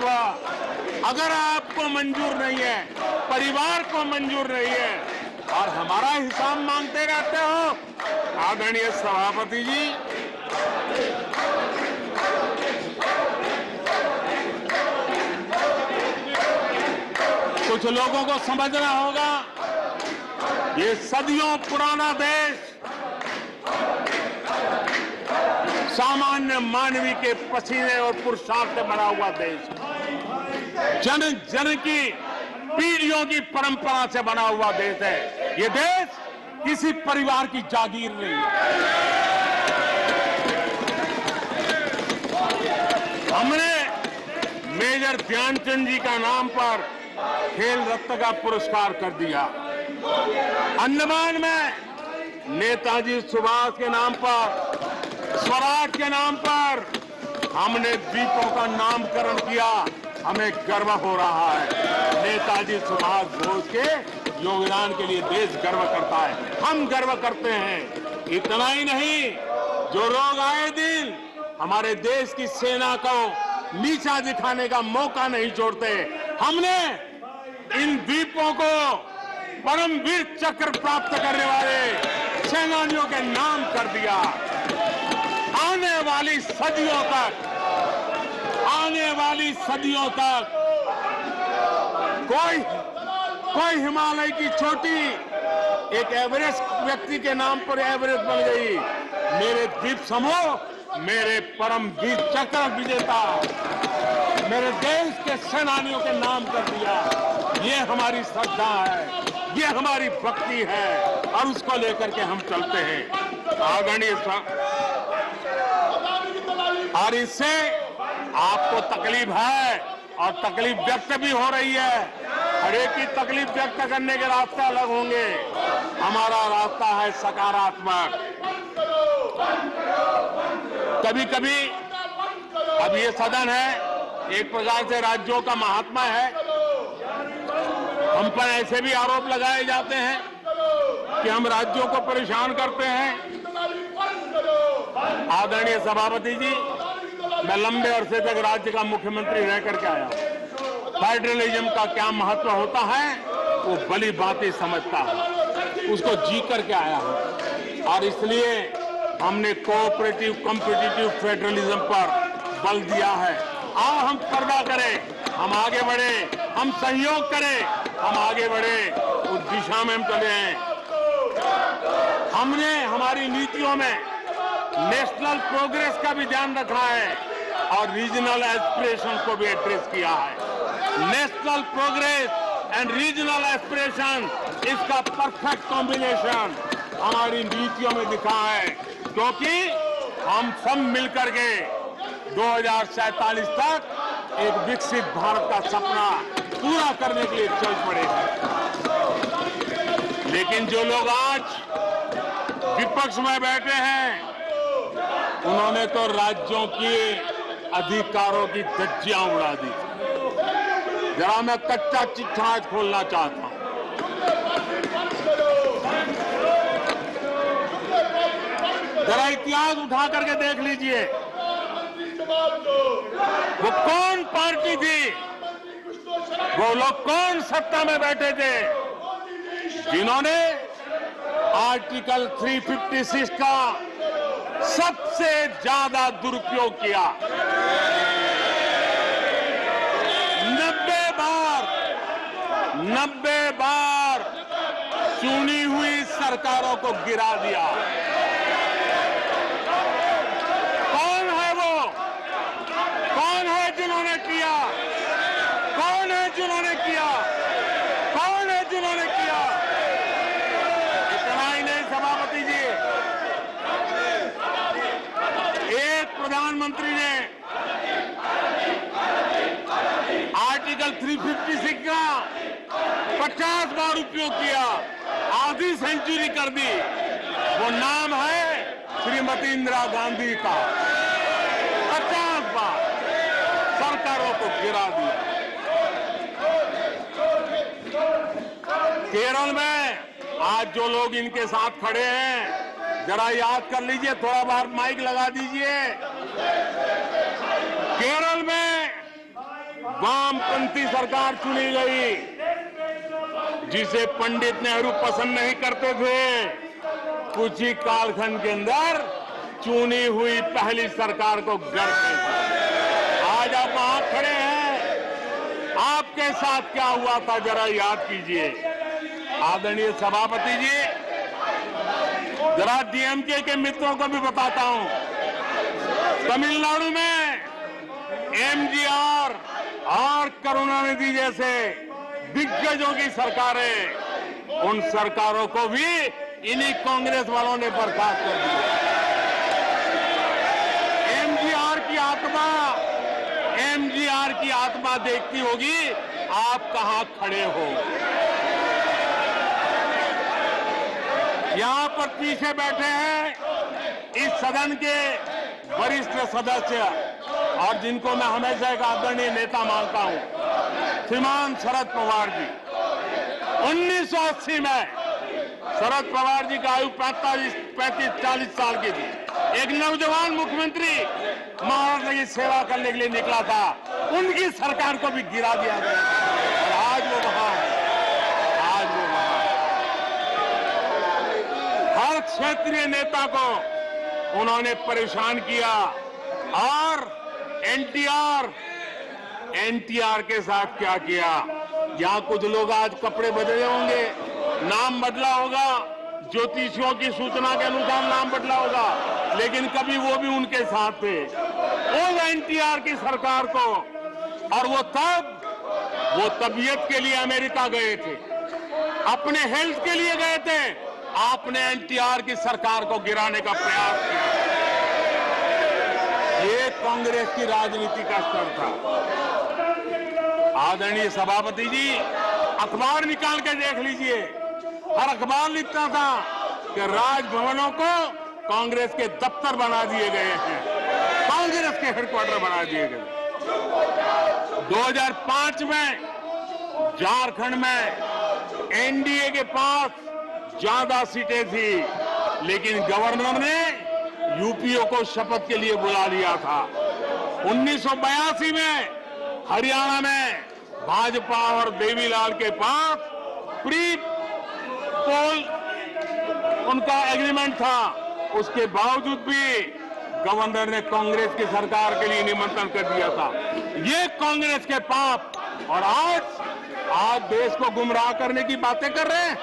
तत्व अगर आपको मंजूर नहीं है, परिवार को मंजूर नहीं है और हमारा हिसाब मांगते रहते हो, आदरणीय सभापति जी, कुछ लोगों को समझना होगा, ये सदियों पुराना देश सामान्य मानवी के पसीने और पुरुषार्थ से बना हुआ देश, जन जन की पीढ़ियों की परंपरा से बना हुआ देश है। ये देश किसी परिवार की जागीर नहीं है। हमने मेजर ध्यानचंद जी का नाम पर खेल रत्न का पुरस्कार कर दिया। अंडमान में नेताजी सुभाष के नाम पर, स्वराज के नाम पर हमने द्वीपों का नामकरण किया। हमें गर्व हो रहा है। नेताजी सुभाष बोस के योगदान के लिए देश गर्व करता है, हम गर्व करते हैं। इतना ही नहीं, जो लोग आए दिन हमारे देश की सेना को नीचा दिखाने का मौका नहीं छोड़ते, हमने इन द्वीपों को परमवीर चक्र प्राप्त करने वाले सेनानियों के नाम कर दिया। आने वाली सदियों तक कोई हिमालय की चोटी एक एवरेस्ट व्यक्ति के नाम पर एवरेस्ट बन गई। मेरे द्वीप समूह, मेरे परमवीर चक्र विजेता, मेरे देश के सेनानियों के नाम कर दिया। ये हमारी श्रद्धा है, ये हमारी भक्ति है और उसको लेकर के हम चलते हैं। आदरणीय और इससे आपको तकलीफ है और तकलीफ व्यक्त भी हो रही है। हर एक की तकलीफ व्यक्त करने के रास्ते अलग होंगे। हमारा रास्ता है सकारात्मक। कभी कभी अब ये सदन है, एक प्रकार से राज्यों का महात्मा है। हम पर ऐसे भी आरोप लगाए जाते हैं कि हम राज्यों को परेशान करते हैं। आदरणीय सभापति जी, मैं लंबे अरसे तक राज्य का मुख्यमंत्री रह करके आया हूं। फेडरलिज्म का क्या महत्व होता है वो भली भांति समझता है, उसको जी करके आया हूं और इसलिए हमने कोऑपरेटिव कॉम्पिटिटिव फेडरलिज्म पर बल दिया है। आओ हम पर्दा करें, हम आगे बढ़े, हम सहयोग करें, हम आगे बढ़े, उस दिशा में हम चले हैं। हमने हमारी नीतियों में नेशनल प्रोग्रेस का भी ध्यान रखा है और रीजनल एस्पिरेशन को भी एड्रेस किया है। National progress and regional aspiration, इसका परफेक्ट कॉम्बिनेशन हमारी नीतियों में दिखा है, क्योंकि हम सब मिलकर के 2047 तक एक विकसित भारत का सपना पूरा करने के लिए चल पड़े हैं। लेकिन जो लोग आज विपक्ष में बैठे हैं, उन्होंने तो राज्यों के अधिकारों की धज्जियां उड़ा दी। जरा मैं कच्चा चिट्ठा आज खोलना चाहता हूं। जरा इतिहास उठा करके देख लीजिए, वो कौन पार्टी थी, वो लोग कौन सत्ता में बैठे थे जिन्होंने आर्टिकल 356 का सबसे ज्यादा दुरुपयोग किया। 90 बार चुनी हुई सरकारों को गिरा दिया। कौन है वो? कौन है जिन्होंने किया? कौन है जिन्होंने किया? कौन है जिन्होंने किया? इतना ही नहीं सभापति जी, एक प्रधानमंत्री ने आर्टिकल 356 का 50 बार उपयोग किया, आधी सेंचुरी कर दी। वो नाम है श्रीमती इंदिरा गांधी का। 50 बार सरकारों को गिरा दिया। केरल में आज जो लोग इनके साथ खड़े हैं, जरा याद कर लीजिए, थोड़ा बार माइक लगा दीजिए। केरल में वामपंथी सरकार चुनी गई, जिसे पंडित नेहरू पसंद नहीं करते थे। कुछ ही कालखंड के अंदर चुनी हुई पहली सरकार को गर्व है। आज आप वहां खड़े हैं, आपके साथ क्या हुआ था जरा याद कीजिए। आदरणीय सभापति जी, जरा डीएमके के मित्रों को भी बताता हूं, तमिलनाडु में एमजीआर और करुणानिधि जैसे दिग्गजों की सरकारें, उन सरकारों को भी इन्हीं कांग्रेस वालों ने बर्खास्त कर दिया। एमजीआर की आत्मा देखती होगी आप कहां खड़े हो। यहां पर पीछे बैठे हैं इस सदन के वरिष्ठ सदस्य और जिनको मैं हमेशा एक आदरणीय नेता मानता हूं, श्रीमान शरद पवार जी। 1980 में शरद पवार जी का आयु 35-40 साल की थी। एक नौजवान मुख्यमंत्री महाराष्ट्र की सेवा करने के लिए निकला था, उनकी सरकार को भी गिरा दिया गया और आज वो वहां है। हर क्षेत्रीय नेता को उन्होंने परेशान किया और एनटीआर के साथ क्या किया। यहां कुछ लोग आज कपड़े बदले होंगे, नाम बदला होगा, ज्योतिषियों की सूचना के अनुसार नाम बदला होगा, लेकिन कभी वो भी उनके साथ थे। वो एनटीआर की सरकार को, और वो तबीयत के लिए अमेरिका गए थे, अपने हेल्थ के लिए गए थे। आपने एनटीआर की सरकार को गिराने का प्रयास किया। ये कांग्रेस की राजनीति का स्तर था। आदरणीय सभापति जी, अखबार निकाल के देख लीजिए, हर अखबार लिखता था कि राजभवनों को कांग्रेस के दफ्तर बना दिए गए हैं, कांग्रेस के हेडक्वार्टर बना दिए गए। 2005 में झारखंड में एनडीए के पास ज्यादा सीटें थी, लेकिन गवर्नर ने यूपीओ को शपथ के लिए बुला लिया था। 1982 में हरियाणा में भाजपा और देवीलाल के पास प्री पोल उनका एग्रीमेंट था, उसके बावजूद भी गवर्नर ने कांग्रेस की सरकार के लिए निमंत्रण कर दिया था। ये कांग्रेस के पाप, और आज देश को गुमराह करने की बातें कर रहे हैं।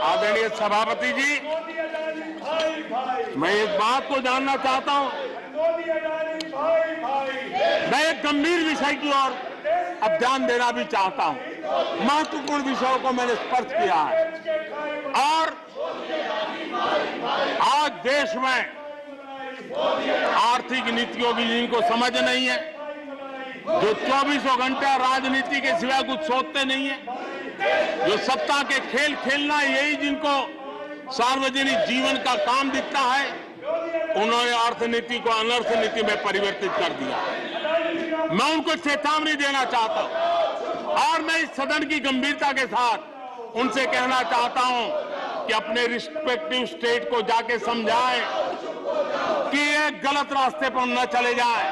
आदरणीय सभापति जी, मैं एक बात को जानना चाहता हूं, मैं एक गंभीर विषय की ओर अब ध्यान देना भी चाहता हूं। महत्वपूर्ण विषयों को मैंने स्पर्श किया है और आज देश में आर्थिक नीतियों की जिनको समझ नहीं है, जो 24 घंटा राजनीति के सिवा कुछ सोचते नहीं है, जो सत्ता के खेल खेलना यही जिनको सार्वजनिक जीवन का काम दिखता है, उन्होंने अर्थनीति को अनर्थ नीति में परिवर्तित कर दिया। मैं उनको चेतावनी देना चाहता हूं और मैं इस सदन की गंभीरता के साथ उनसे कहना चाहता हूं कि अपने रिस्पेक्टिव स्टेट को जाके समझाएं कि ये गलत रास्ते पर न चले जाएं।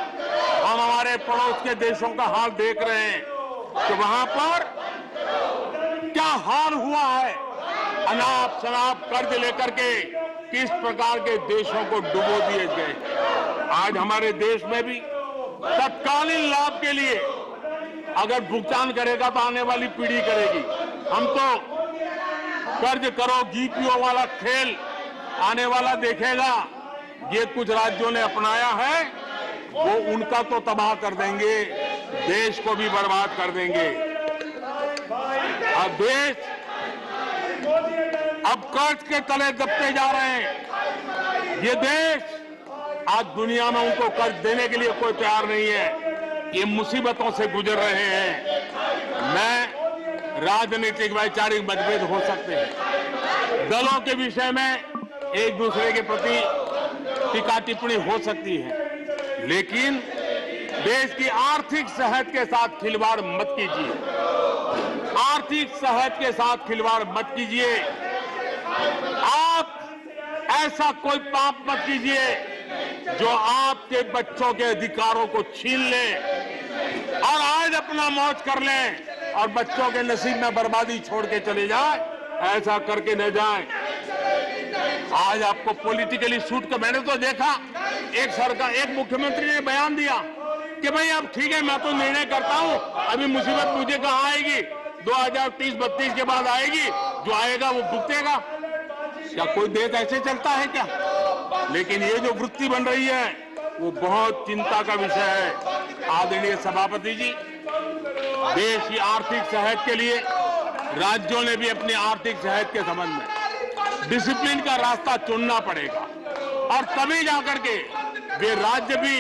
हम हमारे पड़ोस के देशों का हाल देख रहे हैं कि वहां पर क्या हाल हुआ है, अनाप शनाप कर्ज लेकर के किस प्रकार के देशों को डुबो दिए गए। आज हमारे देश में भी तत्कालीन लाभ के लिए अगर भुगतान करेगा तो आने वाली पीढ़ी करेगी। हम तो कर्ज करो जीपीओ वाला खेल आने वाला देखेगा। ये कुछ राज्यों ने अपनाया है, वो उनका तो तबाह कर देंगे, देश को भी बर्बाद कर देंगे। अब देश अब कर्ज के तले दबते जा रहे हैं। ये देश आज दुनिया में उनको कर्ज देने के लिए कोई तैयार नहीं है। ये मुसीबतों से गुजर रहे हैं। मैं राजनीतिक वैचारिक मतभेद हो सकते हैं, दलों के विषय में एक दूसरे के प्रति टीका टिप्पणी हो सकती है, लेकिन देश की आर्थिक सेहत के साथ खिलवाड़ मत कीजिए। आर्थिक सेहत के साथ खिलवाड़ मत कीजिए। आप ऐसा कोई पाप मत कीजिए जो आपके बच्चों के अधिकारों को छीन ले। और आज अपना मौज कर लें और बच्चों के नसीब में बर्बादी छोड़ के चले जाए, ऐसा करके न जाए। आज आपको पॉलिटिकली सूट का मैंने तो देखा, एक मुख्यमंत्री ने बयान दिया कि भाई अब ठीक है, मैं तो निर्णय करता हूं, अभी मुसीबत मुझे कहां आएगी, 2030-32 के बाद आएगी, जो आएगा वो भुगतेगा। क्या कोई देश ऐसे चलता है क्या? लेकिन ये जो वृत्ति बन रही है वो बहुत चिंता का विषय है। आदरणीय सभापति जी, देश की आर्थिक सेहत के लिए राज्यों ने भी अपनी आर्थिक सेहत के संबंध में डिसिप्लिन का रास्ता चुनना पड़ेगा और तभी जाकर के वे राज्य भी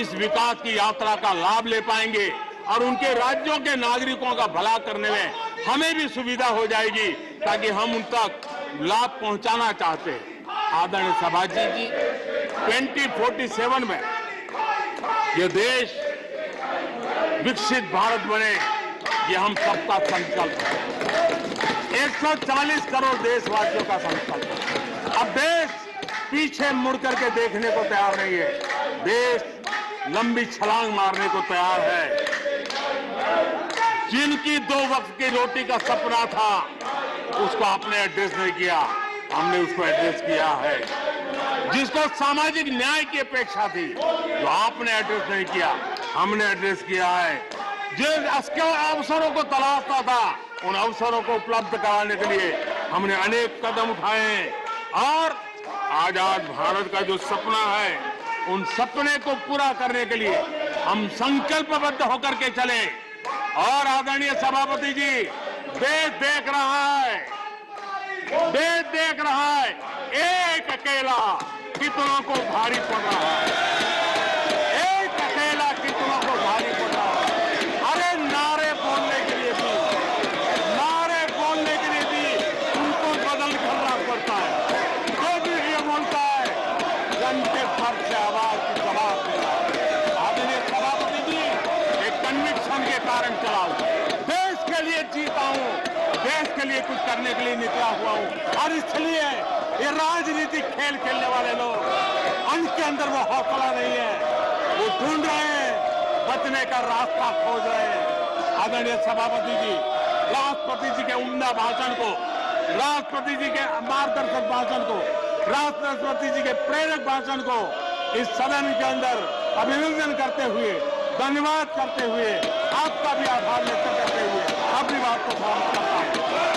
इस विकास की यात्रा का लाभ ले पाएंगे और उनके राज्यों के नागरिकों का भला करने में हमें भी सुविधा हो जाएगी, ताकि हम उन तक लाभ पहुंचाना चाहते हैं। आदरणीय सभापति जी, 2047 में ये देश विकसित भारत बने, ये हम सबका संकल्प है। 140 करोड़ देशवासियों का संकल्प है। अब देश पीछे मुड़ करके देखने को तैयार नहीं है, देश लंबी छलांग मारने को तैयार है। जिनकी 2 वक्त की रोटी का सपना था, उसको आपने एड्रेस नहीं किया, हमने उसको एड्रेस किया है। जिसको सामाजिक न्याय की अपेक्षा थी, जो आपने एड्रेस नहीं किया, हमने एड्रेस किया है। जिस अवसरों को तलाशता था, उन अवसरों को उपलब्ध कराने के लिए हमने अनेक कदम उठाए हैं और आजाद भारत का जो सपना है, उन सपने को पूरा करने के लिए हम संकल्पबद्ध होकर के चले। और आदरणीय सभापति जी, देश देख रहा है, देश देख रहा है, एक अकेला कितनों को भारी पड़ रहा है, एक अकेला कितनों को भारी पड़ रहा है। अरे नारे बोलने के लिए भी उनको बदल करना पड़ता है। जो भी ये बोलता है, घंटे भर से आवाज की जवाब देना है। आदरणीय सभापति जी, एक कन्विक्शन के कारण चला हूं, देश के लिए जीता हूं, देश के लिए कुछ करने के लिए निकला हुआ हूं। और इसलिए ये राजनीतिक खेल खेलने वाले लोग, उनके अंदर वो हौसला नहीं है, वो ढूंढ रहे हैं, बचने का रास्ता खोज रहे हैं। आदरणीय सभापति जी, राष्ट्रपति जी के उम्दा भाषण को, राष्ट्रपति जी के मार्गदर्शक भाषण को, राष्ट्रपति जी के प्रेरक भाषण को इस सदन के अंदर अभिनंदन करते हुए, धन्यवाद करते हुए, आपका भी आभार व्यक्त करते हुए अपनी बात को समाप्त करता हूं।